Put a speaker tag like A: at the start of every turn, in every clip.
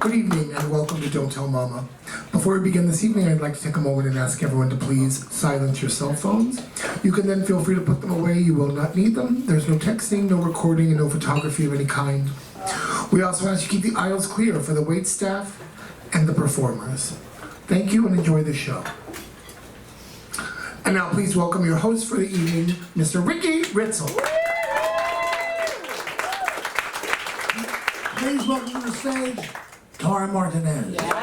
A: Good evening and welcome to Don't Tell Mama. Before we begin this evening, I'd like to take a moment and ask everyone to please silence your cell phones. You can then feel free to put them away. You will not need them. There's no texting, no recording, and no photography of any kind. We also ask you to keep the aisles clear for the wait staff and the performers. Thank you and enjoy the show. And now please welcome your host for the evening, Mr. Ricky Ritzel.
B: Please welcome to the stage, Tara Martinez.
C: Yeah.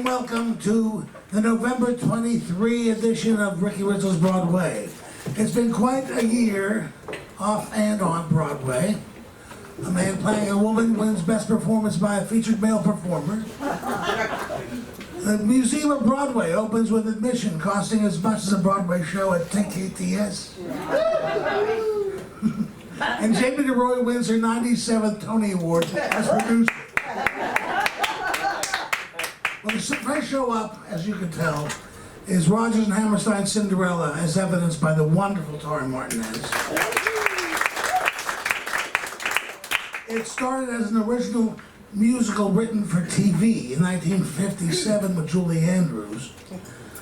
B: Welcome to the November 23 edition of Ricky Ritzel's Broadway. It's been quite a year off and on Broadway. A man playing a woman wins Best Performance by a featured male performer. The Museum of Broadway opens with admission costing as much as a Broadway show at TKTS. And Jamie Donahue wins her 97th Tony Award as producer. Well, the first show up, as you can tell, is Rodgers and Hammerstein's Cinderella, as evidenced by the wonderful Tara Martinez. It started as an original musical written for TV in 1957 with Julie Andrews,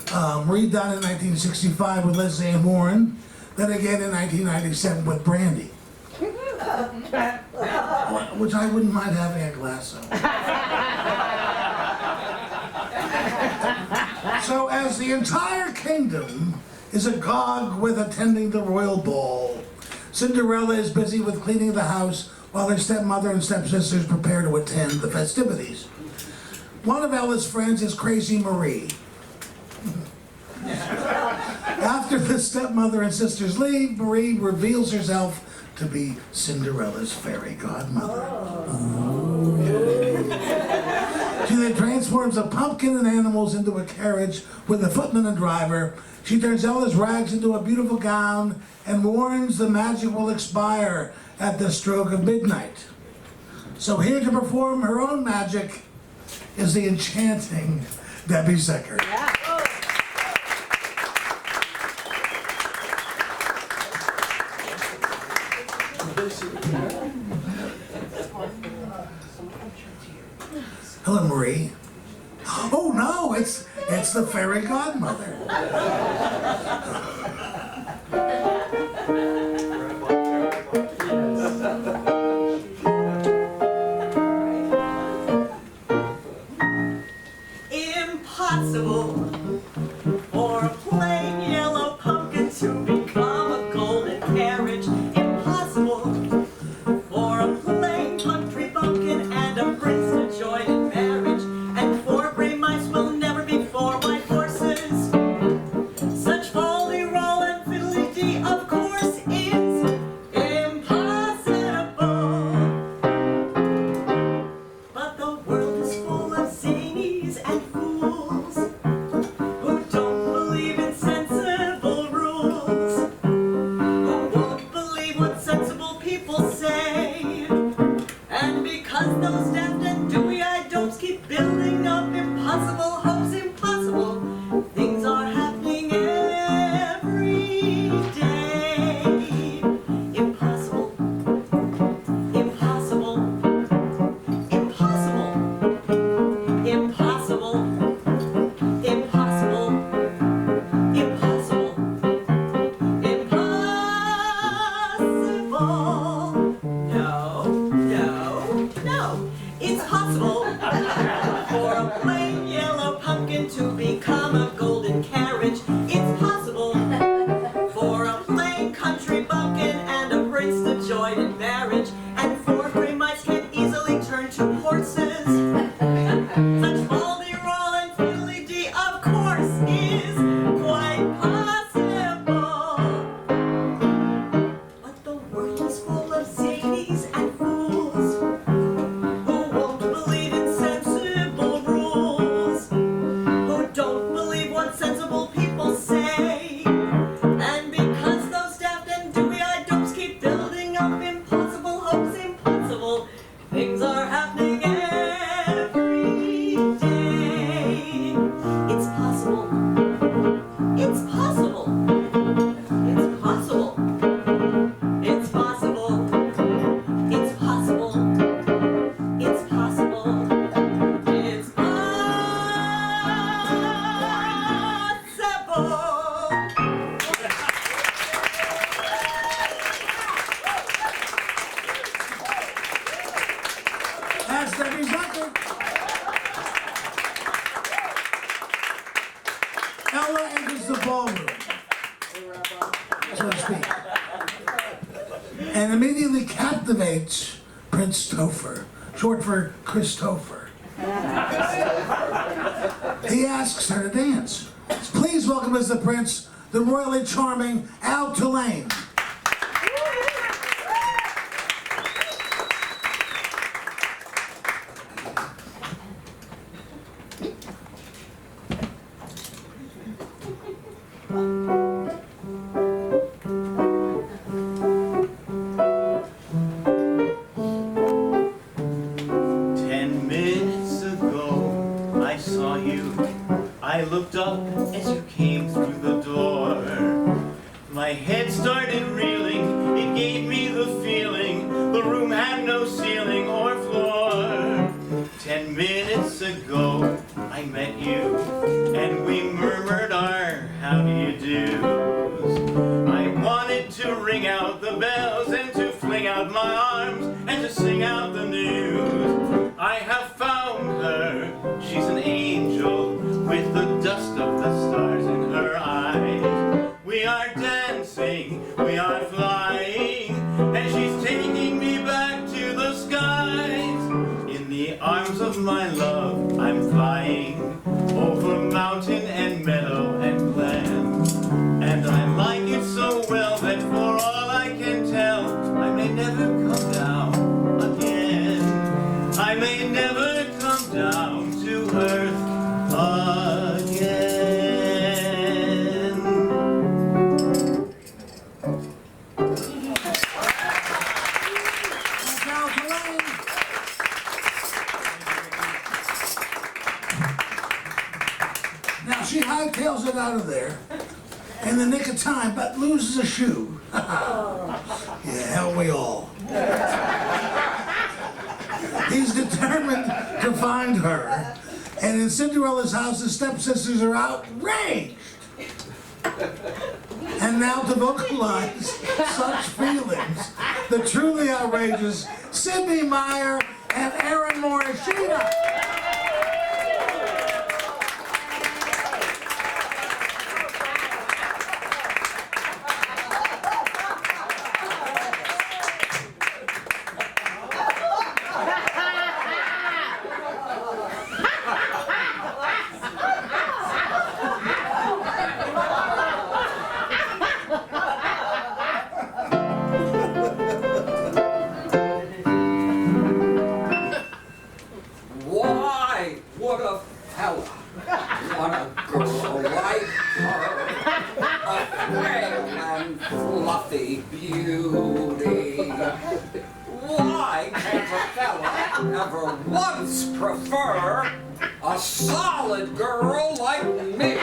B: redone in 1965 with Leslie Ann Warren, then again in 1997 with Brandy, which I wouldn't mind having a glass of. So as the entire kingdom is agog with attending the royal ball, Cinderella is busy with cleaning the house while her stepmother and stepsisters prepare to attend the festivities. One of Ella's friends is Crazy Marie. After the stepmother and sisters leave, Marie reveals herself to be Cinderella's fairy godmother. She then transforms a pumpkin and animals into a carriage with a footman and driver. She turns Ella's rags into a beautiful gown and warns the magic will expire at the stroke of midnight. So here to perform her own magic is the enchanting Debbie Secker.
C: Yeah.
B: Hello, Marie. Oh no, it's the fairy godmother.
C: Impossible for a plain yellow pumpkin to become a golden carriage. Impossible for a plain country bumpkin and a prince to join in marriage. And four gray mice will never be four white horses. Such folly-roll and fiddly-dee, of course, is impossible. But the world is full of zanies and fools who don't believe in sensible rules, who won't believe what sensible people say. And because those daft and dewy-eyed dopes keep building up impossible hopes, impossible things are happening every day. Impossible, impossible, impossible, impossible, impossible, impossible, impossible. No, it's possible for a plain yellow pumpkin to become a golden carriage. It's possible for a plain country bumpkin and a prince to join in marriage. And four gray mice can easily turn to horses. Such folly-roll and fiddly-dee, of course, is quite possible. But the world is full of zanies and fools who won't believe in sensible rules, who don't believe what sensible people say. And because those daft and dewy-eyed dopes keep building up impossible hopes, impossible things are happening every day. It's possible. It's possible. It's possible. It's possible. It's possible. It's possible. It's possible.
B: That's Debbie Secker. Ella enters the ballroom, so to speak, and immediately captivates Prince Topher, short for Christopher. He asks her to dance. Please welcome as the prince, the royally charming Al Tulane.
D: 10 minutes ago, I saw you. I looked up as you came through the door. My head started reeling, it gave me the feeling the room had no ceiling or floor. 10 minutes ago, I met you, and we murmured our how do you do's. I wanted to ring out the bells and to fling out my arms and to sing out the news. I have found her, she's an angel with the dust of the stars in her eyes. We are dancing, we are flying, and she's taking me back to
B: of there in the nick of time, but loses a shoe. Yeah, hell we all. He's determined to find her. And in Cinderella's house, the stepsisters are outraged. And now to vocalize such feelings, the truly outrageous Sidney Meyer and Aaron Morishita.
E: Why would a fella want a girl like her, a frail and fluffy beauty? Why can't a fella ever once prefer a solid girl like me?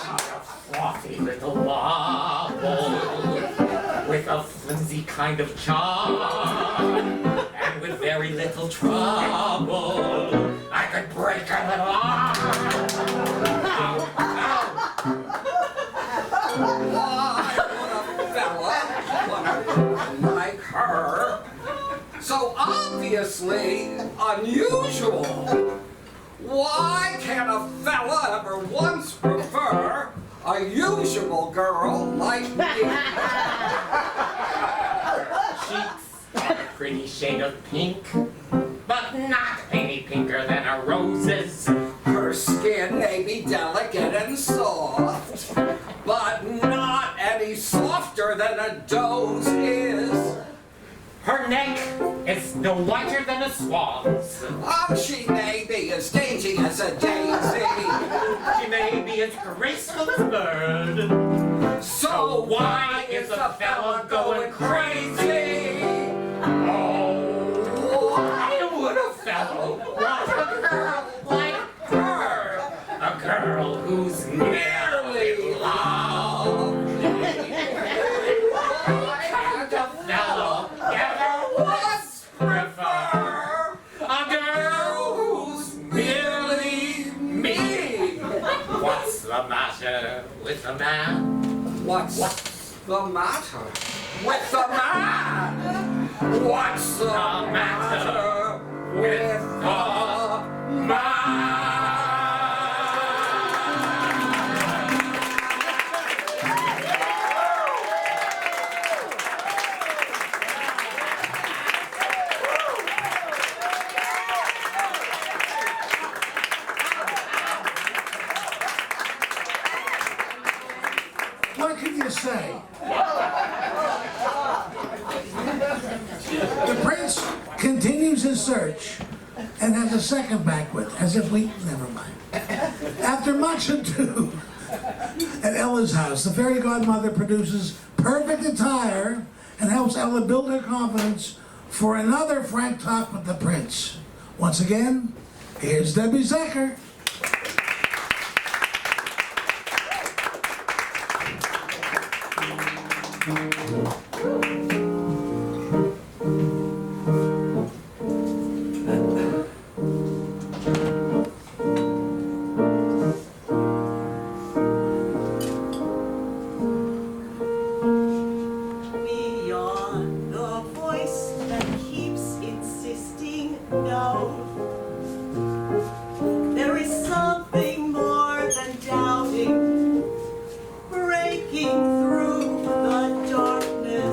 F: She's a frothy little wobble with a flimsy kind of charm, and with very little trouble I could break her little arm.
E: Why would a fella want a girl like her? So obviously unusual. Why can't a fella ever once prefer a usual girl like me?
F: Cheeks are a pretty shade of pink, but not any pinker than a rose's.
E: Her skin may be delicate and soft, but not any softer than a doe's is.
F: Her neck is no whiter than a swan's.
E: She may be as dainty as a daisy.
F: She may be as graceful as a bird.
E: So why is a fella going crazy?
F: Oh, why would a fellow want a girl like her? A girl who's nearly lovely. Why can't a fellow ever once prefer a girl who's merely me? What's the matter with the man?
E: What's the matter with the man? What's the matter with the man?
B: What can you say? The prince continues his search and has a second banquet, as if never mind. After much ado, at Ella's house, the fairy godmother produces perfect attire and helps Ella build her confidence for another frank talk with the prince. Once again, here's Debbie Zecker.
C: Beyond the voice that keeps insisting no, there is something more than doubting, breaking through the darkness.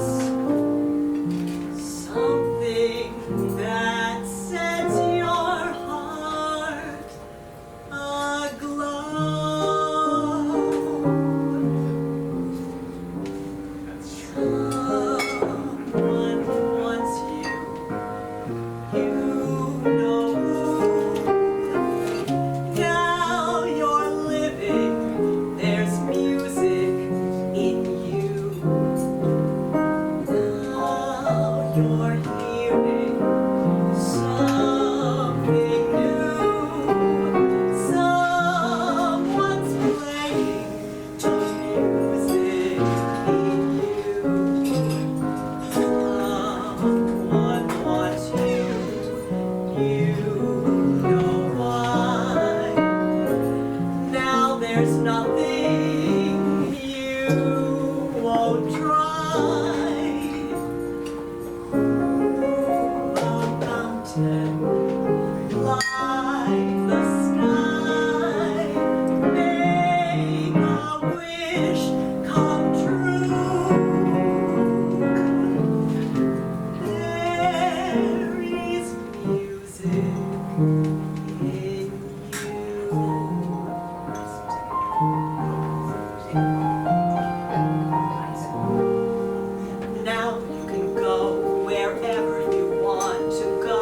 C: There's nothing you won't try. A mountain like the sky, make a wish come true. There is music in you. Now you can go wherever you want to go.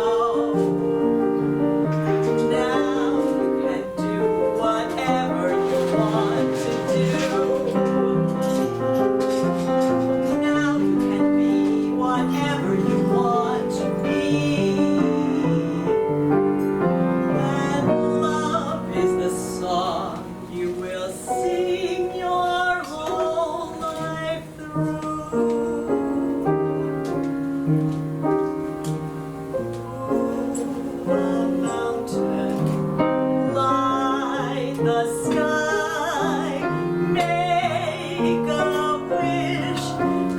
C: Now you can do whatever you want to do. Now you can be whatever you want to be. And love is the song you will sing your whole life through. A mountain like the sky, make a wish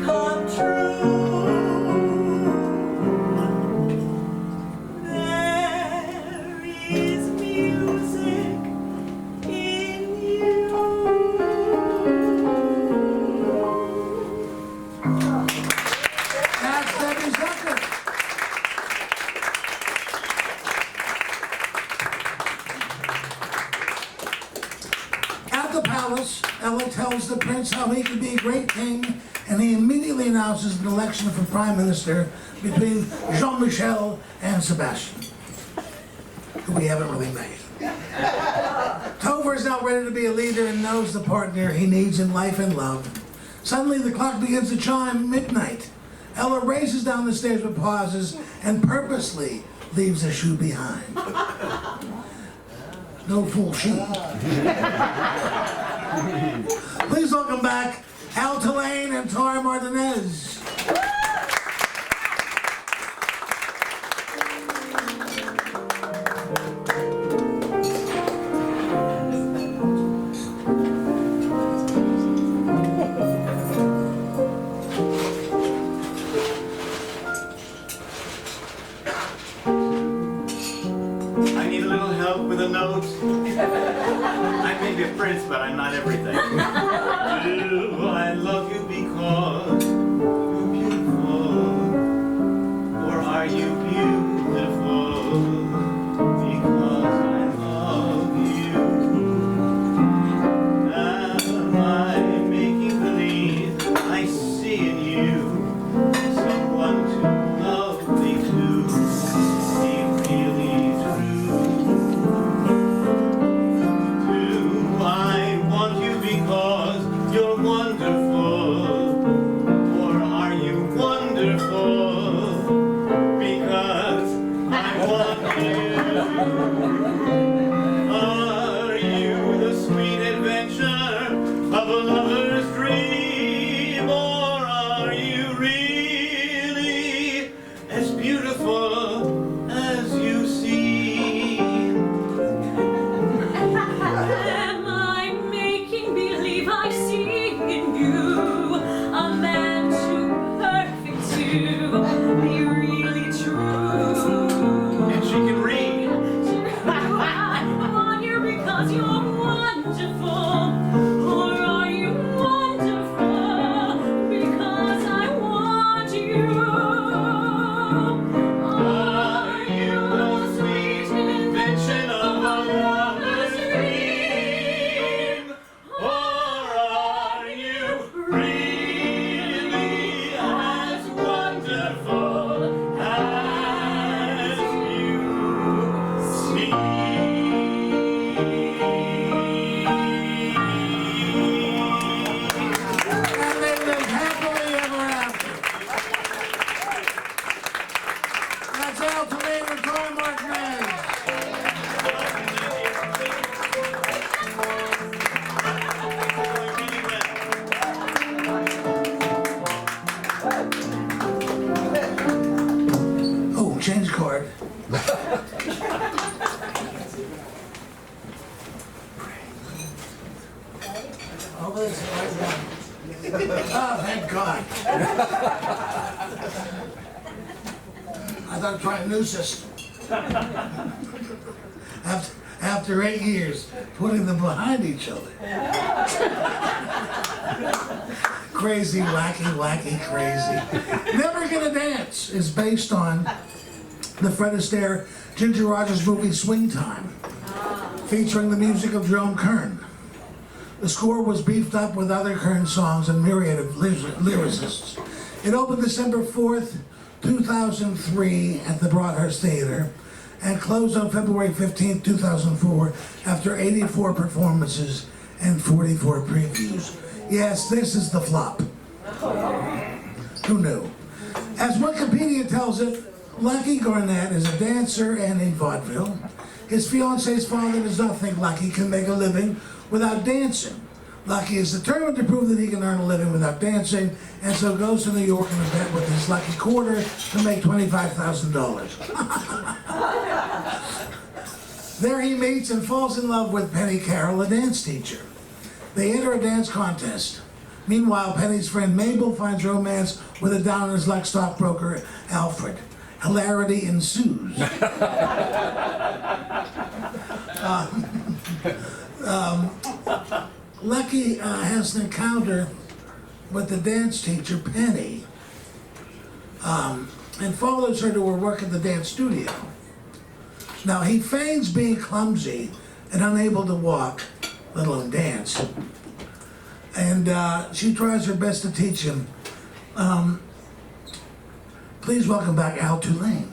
C: come true. There is music in you.
B: That's Debbie Zucker. At the palace, Ella tells the prince how he could be a great king, and he immediately announces an election for prime minister between Jean-Michel and Sebastian, who we haven't really made. Topher is now ready to be a leader and knows the partner he needs in life and love. Suddenly, the clock begins to chime midnight. Ella races down the stairs but pauses and purposely leaves a shoe behind. No fool she. Please welcome back Al Tulane and Tori Martinez.
D: I need a little help with a note. I may be a prince, but I'm not everything. Do I love you because you're beautiful? Or are you beautiful because I love you? Am I making believe I see in you someone to love me too? Be really true. Do I want you because you're wonderful? Or are you wonderful because
B: Oh, this is the right one. Oh, thank God. I thought I'd try a new system. After 8 years, putting them behind each other. Crazy, wacky, crazy. Never Gonna Dance is based on the Fred Astaire Ginger Rogers movie Swing Time, featuring the music of Jerome Kern. The score was beefed up with other Kern songs and myriad of lyricists. It opened December 4th, 2003 at the Broadhurst Theater and closed on February 15th, 2004 after 84 performances and 44 previews. Yes, this is the flop. Who knew? As Wikipedia tells it, Lucky Garnett is a dancer and a vaudeville. His fiance's father does not think Lucky can make a living without dancing. Lucky is determined to prove that he can earn a living without dancing, and so goes to New York in a bet with his lucky quarter to make $25,000. There he meets and falls in love with Penny Carroll, a dance teacher. They enter a dance contest. Meanwhile, Penny's friend Mabel finds romance with a down-on-his-luck stockbroker, Alfred. Hilarity ensues. Lucky has an encounter with the dance teacher, Penny, and follows her to her work at the dance studio. Now, he feigns being clumsy and unable to walk, let alone dance. And she tries her best to teach him. Please welcome back Al Tulane.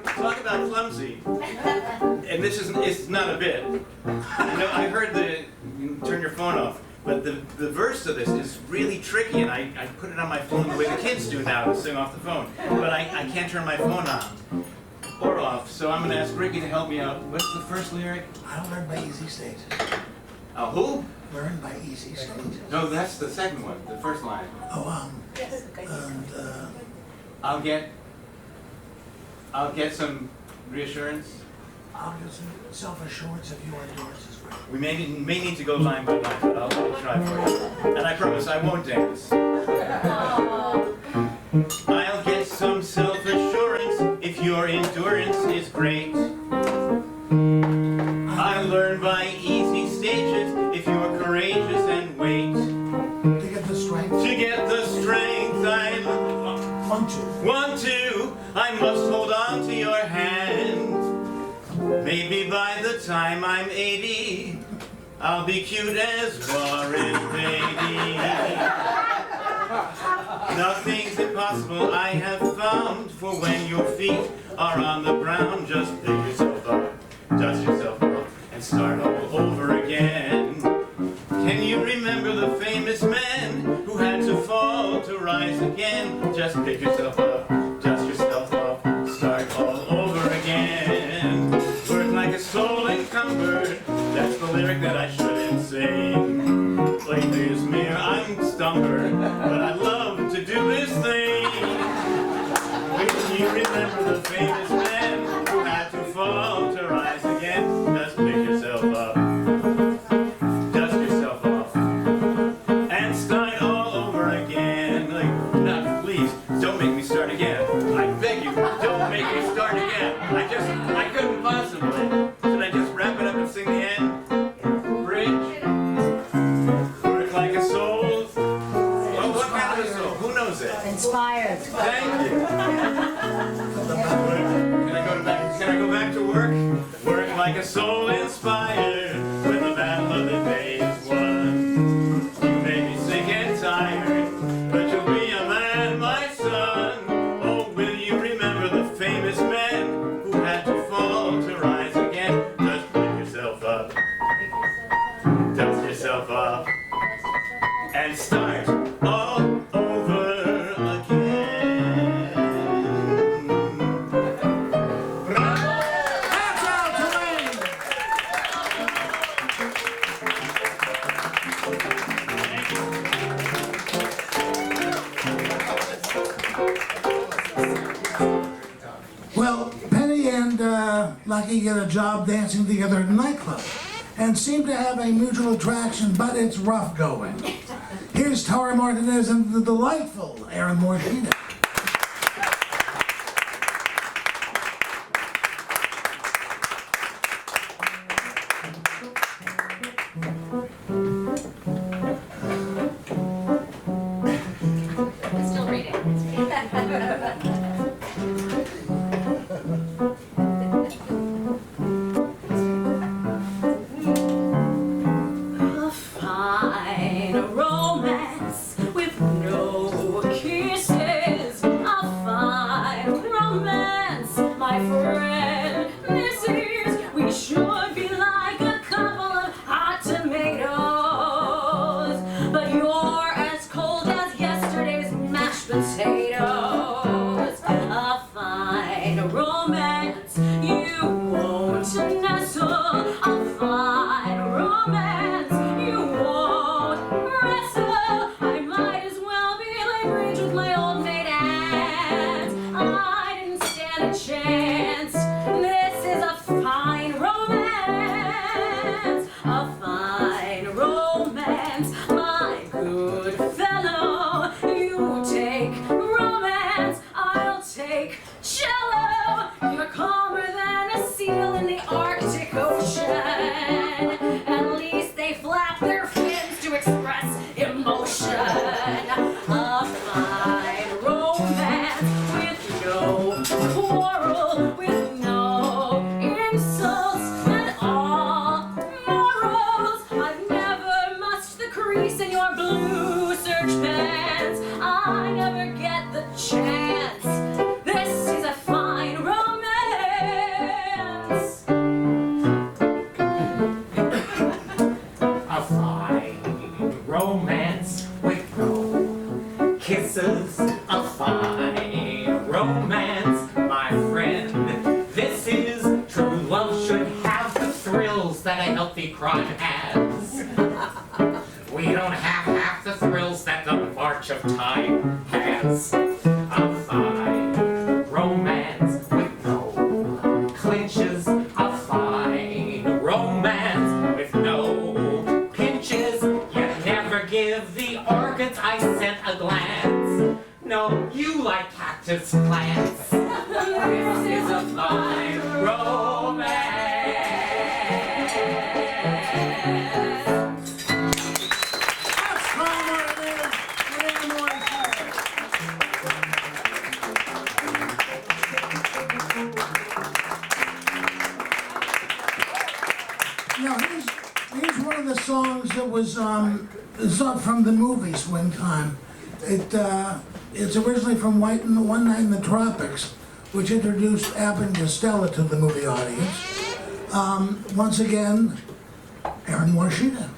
D: Talk about clumsy. And this is, it's not a bit. You know, I heard you turn your phone off, but the verse of this is really tricky, and I put it on my phone the way the kids do now to sing off the phone. But I can't turn my phone on or off, so I'm going to ask Ricky to help me out. What's the first lyric?
B: I learned by easy stages.
D: Who?
B: Learned by easy stages.
D: No, that's the second one, the first line.
B: Oh,
D: I'll get some reassurance.
B: I'll get some self-assurance if you endorse this great.
D: We may need to go line by line, but I'll try for you. And I promise I won't dance. I'll get some self-assurance if your endurance is great. I learn by easy stages if you're courageous and wait.
B: To get the strength.
D: To get the strength I want to, I must hold on to your hand. Maybe by the time I'm 80, I'll be cute as Warren Beatty. Nothing's impossible, I have found, for when your feet are on the ground, just pick yourself up, dust yourself off, and start all over again. Can you remember the famous men who had to fall to rise again? Just pick yourself up, dust yourself off, start all over again. Work like a soul encumbered, that's the lyric that I shouldn't sing. Lately is mere, I'm stumbered, but I love to do this thing. When you remember the famous men who had to fall to rise again, just pick yourself up, dust yourself off, and start all over again. Like, no, please, don't make me start again. I beg you, don't make me start again. I couldn't possibly. Should I just wrap it up and sing the end? Bridge. Work like a soul. Oh, what kind of a soul? Who knows it?
G: Inspired.
D: Thank you. Can I go back to work? Work like a soul inspired when the battle of the day is won. You may be sick and tired, but you'll be a man, my son. Oh, will you remember the famous men who had to fall to rise again? Just pick yourself up, dust yourself off, and start all over again.
B: That's Al Tulane! Well, Penny and Lucky get a job dancing together at a nightclub and seem to have a mutual attraction, but it's rough going. Here's Tara Martinez and the delightful Aaron Morishita.
G: Still reading. A fine romance with no kisses. A fine romance, my friend. This is, we should be like a couple of hot tomatoes. But you're as cold as yesterday's mashed potatoes. A fine romance, you won't nestle. A fine romance, you won't wrestle. I might as well be like bridge with my old maid aunt. I didn't stand a chance. This is a fine romance. A fine romance, my good fellow. You take romance, I'll take cello. You're calmer than a seal in the Arctic Ocean. At least they flap their fins to express emotion. A fine romance with no quarrel, with no insults and all morals. I've never mussed the crease in your blue serge pants. I never get the chance. This is a fine romance.
F: A fine romance with no kisses. A fine romance, my friend. This is true love should have the thrills that a healthy crime has. We don't have half the thrills that the march of time has. A fine romance with no clinches. A fine romance with no pinches. You never give the orchids I sent a glance. No, you like cactus plants. This is a fine romance.
B: That's Tara Martinez and Aaron Morishita. Now, here's one of the songs that was it's not from the movie Swing Time. It's originally from One Night in the Tropics, which introduced Abbott and Costello to the movie audience. Once again, Aaron Morishita.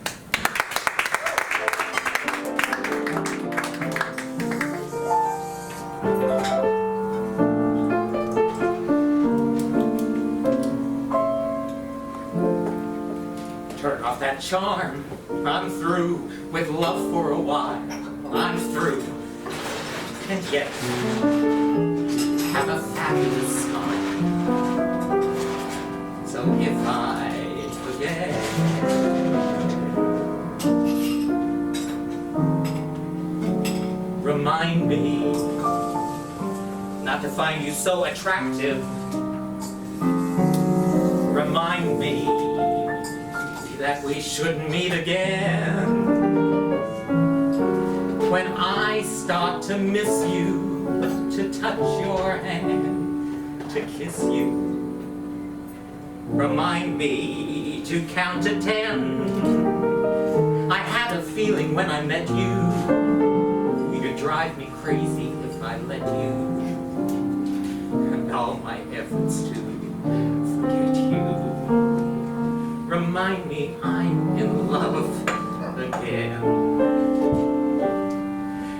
F: Turn off that charm. I'm through with love for a while. I'm through. And yet, have a fabulous smile. So if I forget, remind me not to find you so attractive. Remind me that we should meet again. When I start to miss you, to touch your hand, to kiss you, remind me to count to 10. I had a feeling when I met you, you'd drive me crazy if I let you. And all my efforts to forget you, remind me I'm in love again.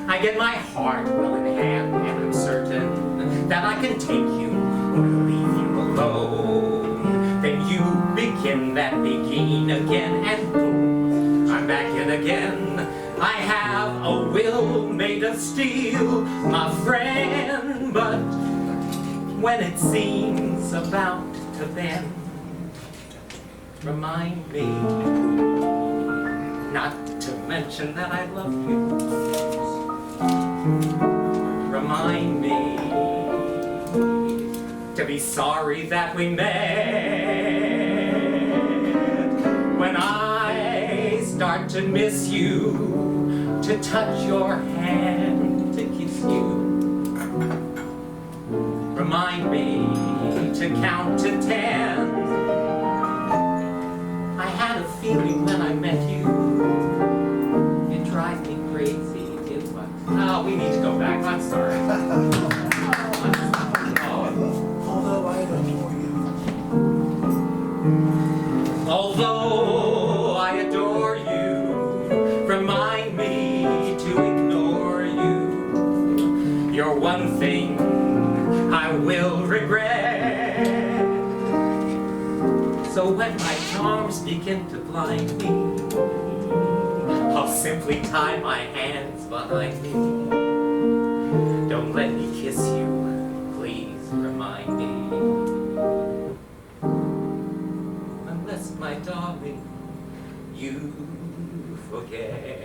F: I get my heart well in hand, and I'm certain that I can take you or leave you alone. Then you begin that begin again, and boom, I'm back in again. I have a will made of steel, my friend, but when it seems about to bend. Remind me not to mention that I love you. Remind me to be sorry that we met. When I start to miss you, to touch your hand, to kiss you. Remind me to count to 10. I had a feeling when I met you. It drives me crazy. Oh, we need to go back. I'm sorry.
B: Although I adore you.
F: Although I adore you, remind me to ignore you. You're one thing I will regret. So when my charms begin to blind me, I'll simply tie my hands behind me. Don't let me kiss you, please remind me. Unless, my darling, you forget.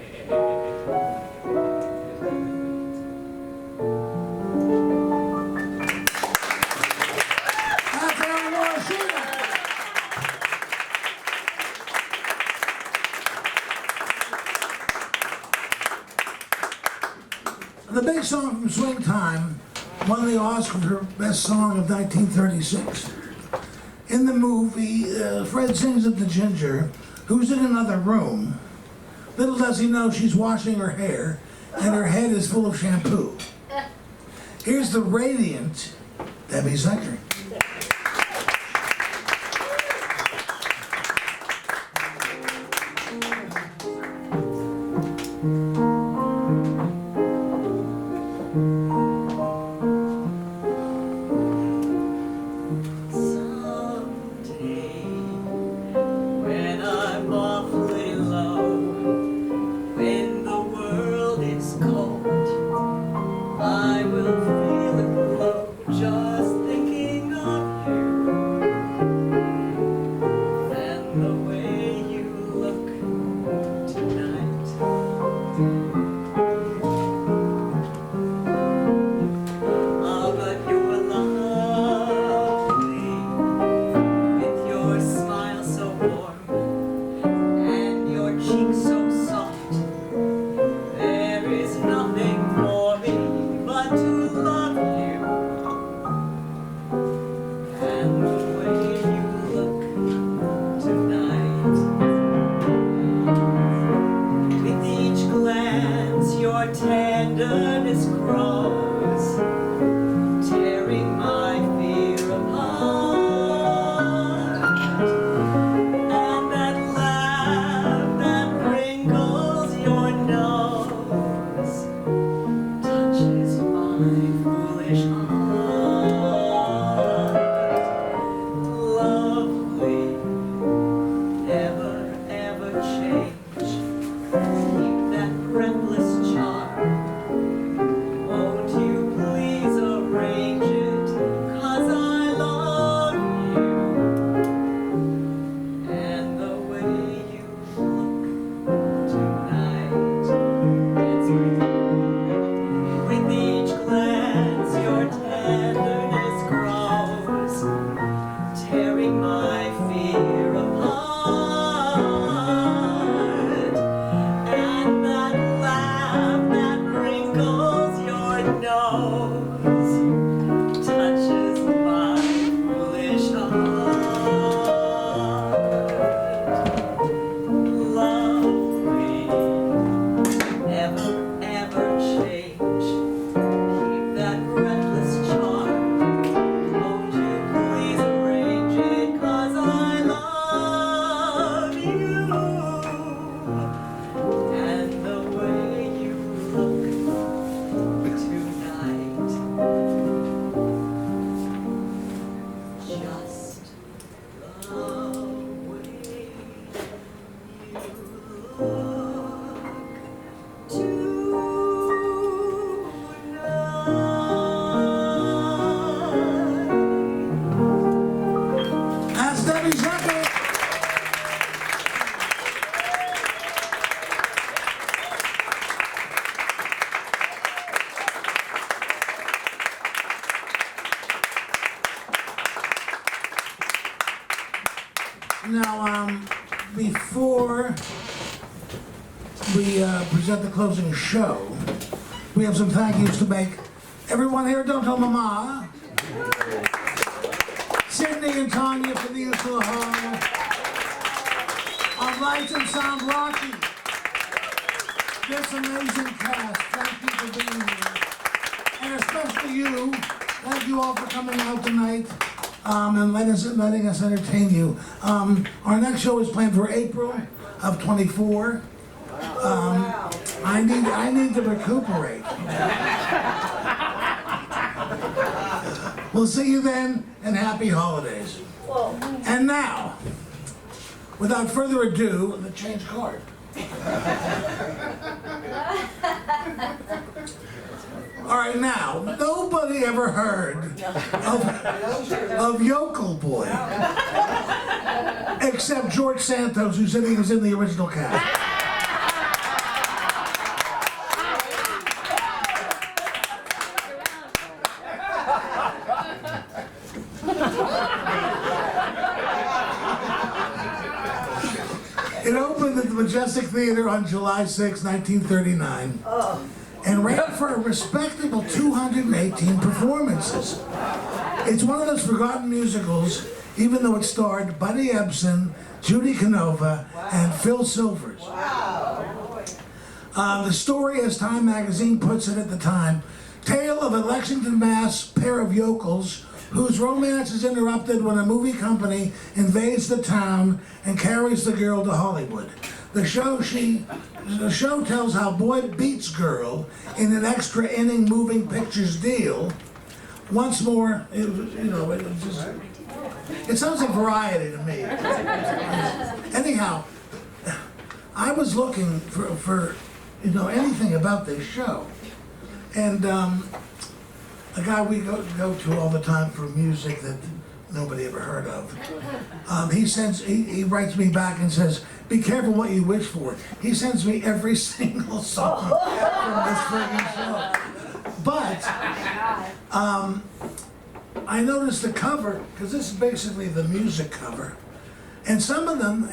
B: The big song from Swing Time won the Oscar for Best Song of 1936. In the movie, Fred sings of the ginger who's in another room. Little does he know she's washing her hair and her head is full of shampoo. Here's the radiant Debbie Zucker.
C: Breathless charm, won't you please arrange it, 'cause
B: Now, before we present the closing show, we have some thank yous to make. Everyone here, don't tell Mama. Sydney and Tanya for the use of the hall. On lights and sound, Rocky. This amazing cast, thank you for being here. And especially you, thank you all for coming out tonight and letting us entertain you. Our next show is planned for April of 24. I need to recuperate. We'll see you then, and happy holidays. And now, without further ado, the change card. All right, now, nobody ever heard of Yokel Boy, except George Santos, who said he was in the original cast. It opened at the Majestic Theater on July 6, 1939, and ran for a respectable 218 performances. It's one of those forgotten musicals, even though it starred Buddy Ebsen, Judy Canova, and Phil Silvers. The story, as Time magazine puts it at the time, tale of a Lexington, Mass. Pair of yokels whose romance is interrupted when a movie company invades the town and carries the girl to Hollywood. The show tells how boy beats girl in an extra inning moving pictures deal. Once more, it sounds like variety to me. Anyhow, I was looking for anything about this show, and a guy we go to all the time for music that nobody ever heard of. He writes me back and says, "Be careful what you wish for." He sends me every single song from this friggin' show. But I noticed the cover, because this is basically the music cover, and some of them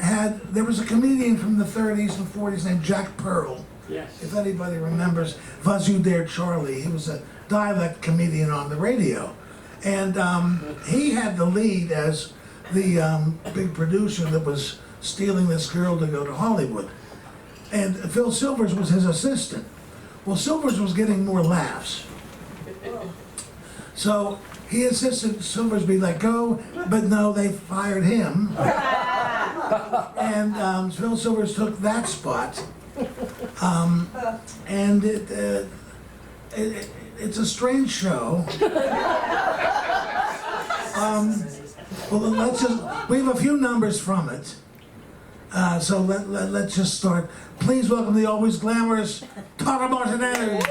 B: there was a comedian from the 30s and 40s named Jack Pearl.
F: Yes.
B: If anybody remembers Was You There Charlie, he was a dialect comedian on the radio. And he had the lead as the big producer that was stealing this girl to go to Hollywood. And Phil Silvers was his assistant. Well, Silvers was getting more laughs. So he insisted Silvers be let go, but no, they fired him. And Phil Silvers took that spot. And it's a strange show. We have a few numbers from it. So let's just start. Please welcome the always glamorous Tara Martinez.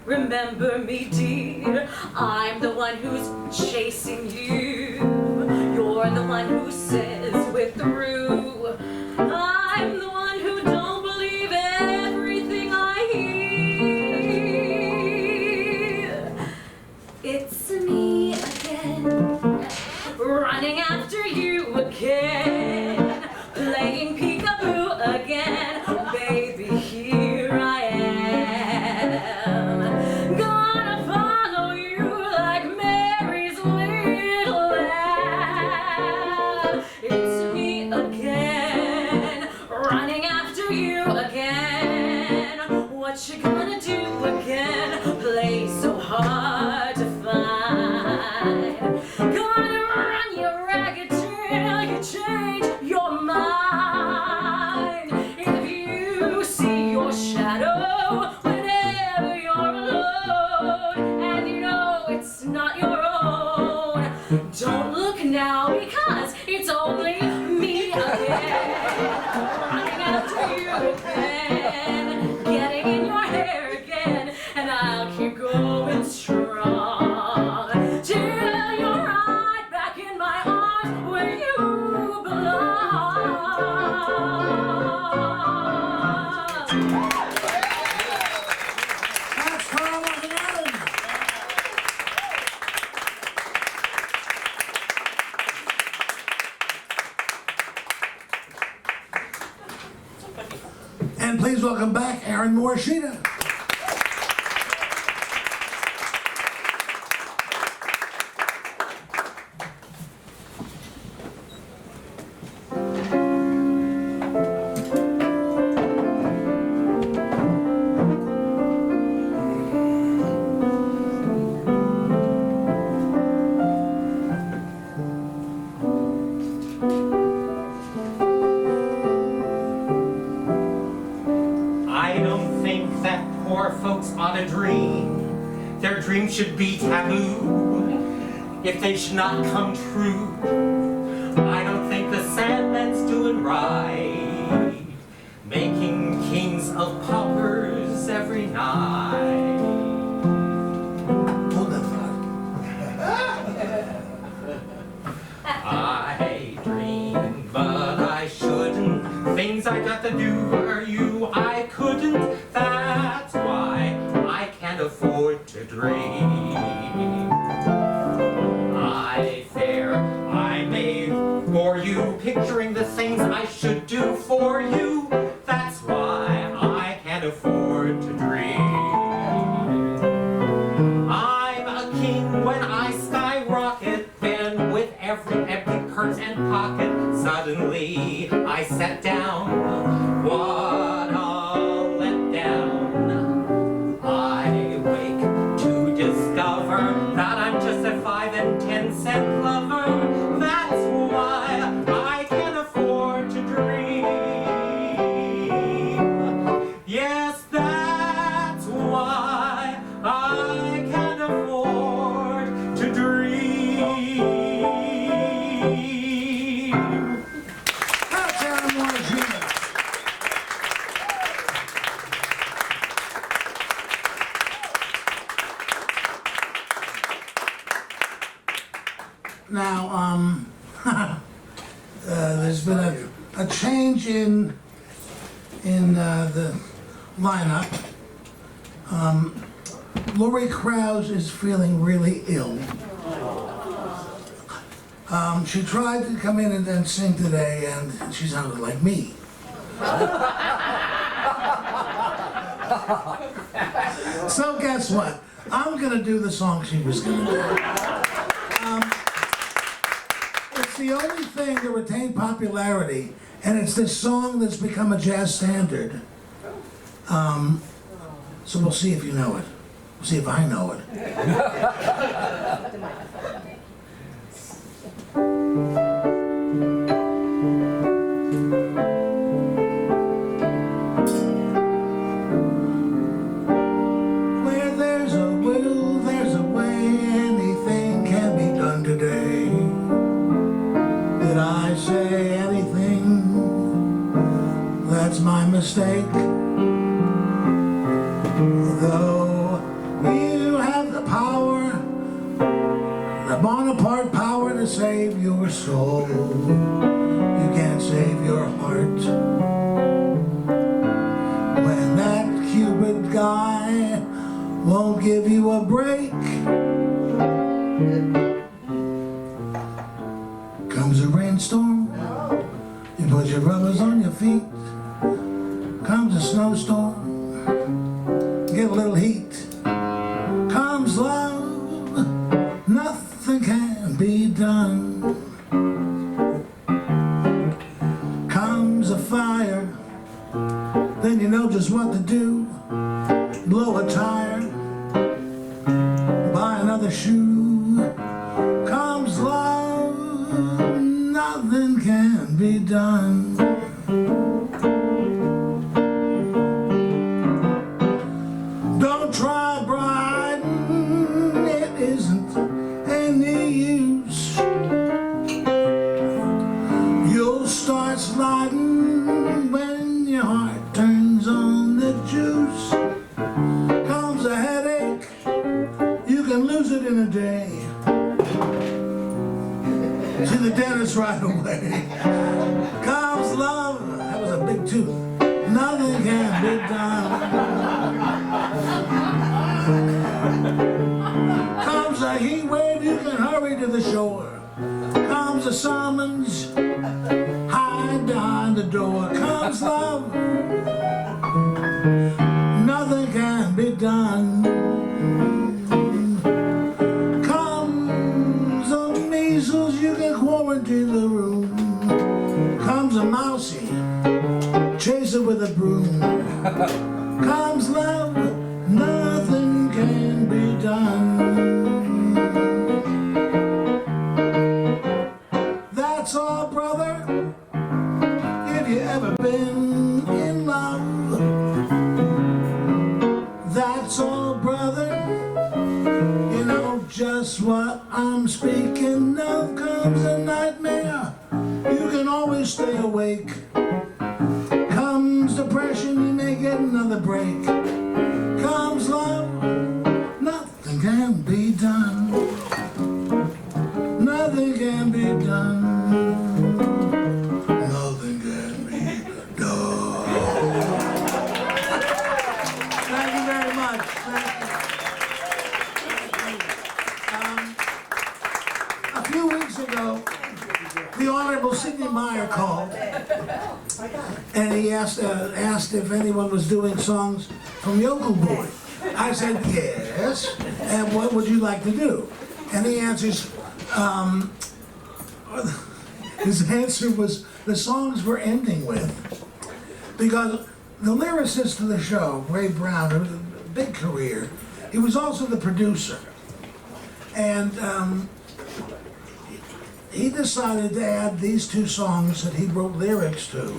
G: Remember me, dear, I'm the one who's chasing you. You're the one who says we're through. I'm the one who don't believe everything I hear. It's me again, running after you again, playing peekaboo again. Baby, here I am. What you gonna do again? Play so hard to find. Gonna run you ragged till you change your mind. If you see your shadow whenever you're alone, and you know it's not your own, don't look now, because it's only me again, running after you again. Getting in your hair again, and I'll
B: And please welcome back Aaron Morishita.
F: I don't think that poor folks ought to dream. Their dreams should be taboo if they should not come true. I don't think the Sandman's doing right, making kings of paupers every night.
B: Hold that thought.
F: I dream, but I shouldn't. Things I got to do for you, I couldn't. That's why I can't afford to dream. I fear I may bore you, picturing the things I should do for you. That's why I can't afford to dream. I'm a king when I skyrocket, then with every empty purse and pocket, suddenly I sat down. What a letdown. I wake to discover that I'm just a 5 and 10 cent lover. That's why I can't afford to dream. Yes, that's why I can't afford to dream.
B: That's Aaron Morishita. Now, there's been a change in the lineup. Lori Krause is feeling really ill. She tried to come in and sing today, and she sounded like me. So guess what? I'm gonna do the song she was gonna do. It's the only thing to retain popularity, and it's this song that's become a jazz standard. So we'll see if you know it. We'll see if I know it. Where there's a will, there's a way. Anything can be done today. Did I say anything? That's my mistake. Though you have the power, the Bonaparte power to save your soul, you can't save your heart. When that Cupid guy won't give you a break, comes a rainstorm, you put your rubbers on your feet. Comes a snowstorm, get a little heat. Comes love, nothing can be done. Comes a fire, then you know just what to do. Blow a tire, buy another shoe. Comes love, nothing can be done. Don't try briding, it isn't any use. You'll start sliding when your heart turns on the juice. Comes a headache, you can lose it in a day. See the dentist right away. Comes love, that was a big tooth. Nothing can be done. Comes a heat wave, you can hurry to the shore. Comes a summons, hide behind the door. Comes love, nothing can be done. Comes the measles, you can quarantine the room. Comes a mousy, chase it with a broom. Comes love, nothing can be done. That's all, brother, if you ever been in love. That's all, brother, you know just what I'm speaking of. Comes a nightmare, you can always stay awake. Comes depression, you may get another break. Comes love, nothing can be done. Nothing can be done. Nothing can be done. Thank you very much. Thank you. A few weeks ago, the Honorable Sidney Meyer called, and he asked if anyone was doing songs from Yokel Boy. I said yes, and what would you like to do? And he answers, his answer was the songs we're ending with, because the lyricist of the show, Ray Brown, who had a big career, he was also the producer, and he decided to add these two songs that he wrote lyrics to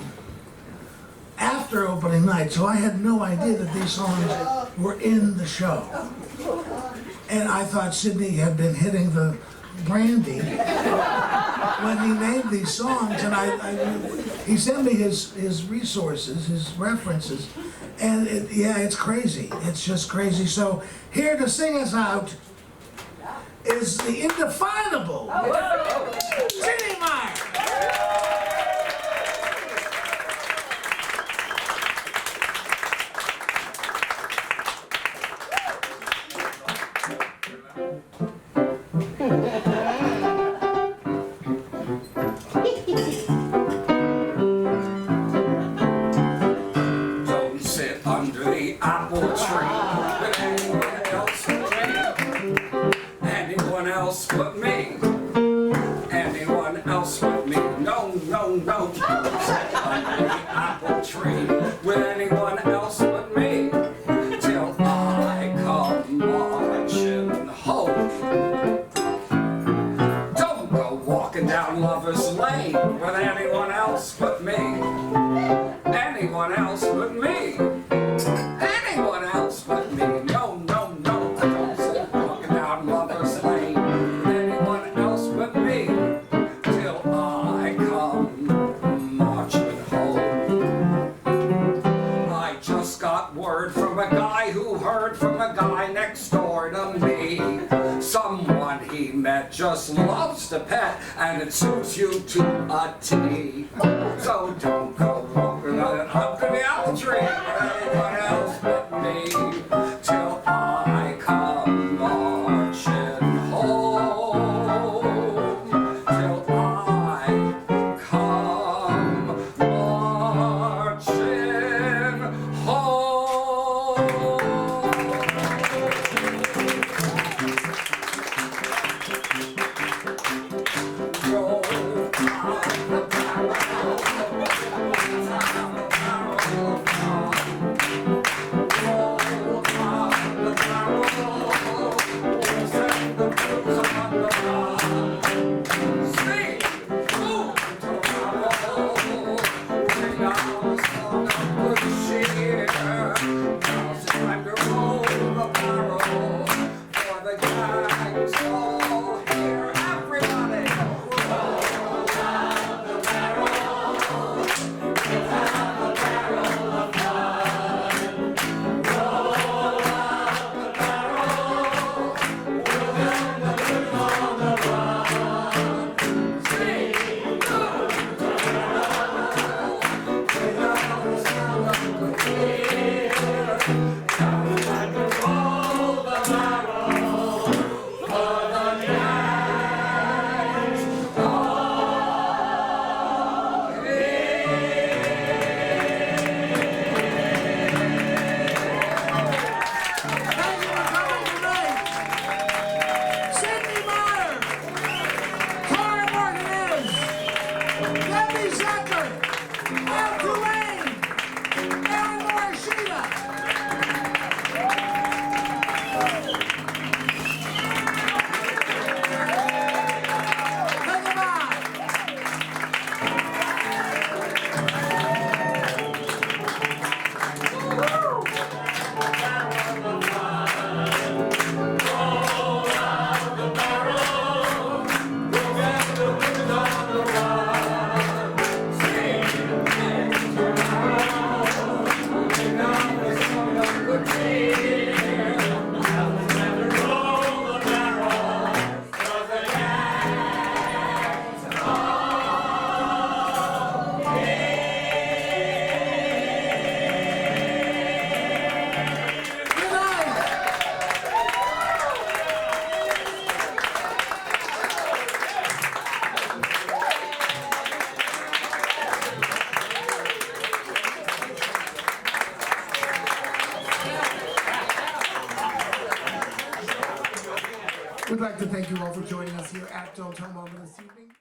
B: after opening night, so I had no idea that these songs were in the show. And I thought Sidney had been hitting the brandy when he named these songs, and he sent me his resources, his references, and it's crazy. It's just crazy. So here to sing us out is the indefinable Sidney Meyer.
E: Don't sit under the apple tree with anyone else but me. Anyone else but me. Anyone else but me. No, no, no. Don't sit under the apple tree with anyone else but me. Till I come marching home. Don't go walking down Lover's Lane with anyone else but me. Anyone else but me. Anyone else but me. No, no, no. Don't sit walking down Lover's Lane with anyone else but me. Till I come marching home. I just got word from a guy who heard from a guy next door to me. Someone he met just loves to pet, and it suits you to a T. So don't go walking up to the apple tree with anyone else but me. Till I come marching home. Till I come marching home. Roll
A: We'd like to thank you all for joining us here at Don't Tell Mama this evening.